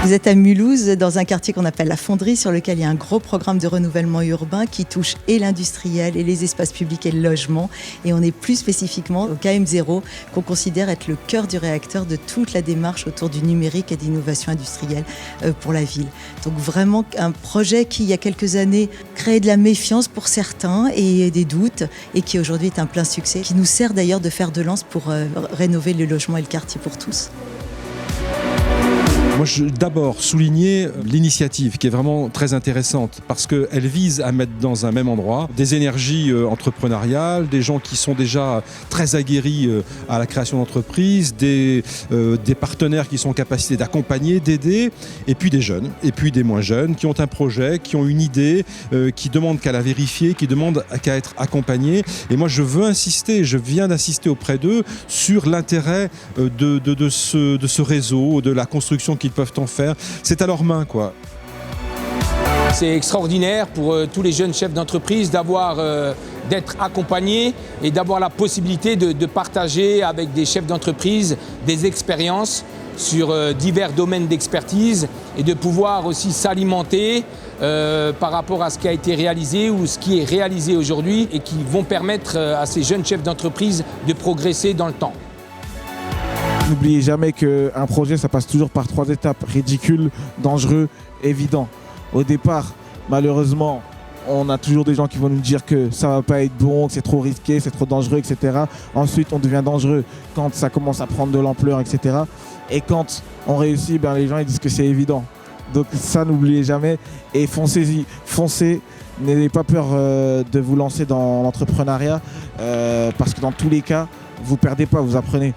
Vous êtes à Mulhouse, dans un quartier qu'on appelle la Fonderie, sur lequel il y a un gros programme de renouvellement urbain qui touche et l'industriel et les espaces publics et le logement. Et on est plus spécifiquement au KM0, qu'on considère être le cœur du réacteur de toute la démarche autour du numérique et d'innovation industrielle pour la ville. Donc vraiment un projet qui, il y a quelques années, créait de la méfiance pour certains et des doutes, et qui aujourd'hui est un plein succès, qui nous sert d'ailleurs de fer de lance pour rénover le logement et le quartier pour tous. Moi, je veux d'abord souligner l'initiative qui est vraiment très intéressante parce qu'elle vise à mettre dans un même endroit des énergies entrepreneuriales, des gens qui sont déjà très aguerris à la création d'entreprises, des partenaires qui sont en capacité d'accompagner, d'aider, et puis des jeunes, et puis des moins jeunes qui ont un projet, qui ont une idée, qui demandent qu'à la vérifier, qui demandent qu'à être accompagnés. Et moi, je veux insister, je viens d'insister auprès d'eux sur l'intérêt de ce réseau, de la construction qu'ils peuvent en faire. C'est à leurs mains, quoi. C'est extraordinaire pour tous les jeunes chefs d'entreprise d'être accompagnés et d'avoir la possibilité de partager avec des chefs d'entreprise des expériences sur divers domaines d'expertise et de pouvoir aussi s'alimenter par rapport à ce qui a été réalisé ou ce qui est réalisé aujourd'hui et qui vont permettre à ces jeunes chefs d'entreprise de progresser dans le temps. N'oubliez jamais qu'un projet, ça passe toujours par 3 étapes: ridicule, dangereux, évident. Au départ, malheureusement, on a toujours des gens qui vont nous dire que ça va pas être bon, que c'est trop risqué, c'est trop dangereux, etc. Ensuite, on devient dangereux quand ça commence à prendre de l'ampleur, etc. Et quand on réussit, les gens ils disent que c'est évident. Donc ça, n'oubliez jamais et foncez-y. Foncez, n'ayez pas peur de vous lancer dans l'entrepreneuriat parce que dans tous les cas, vous perdez pas, vous apprenez.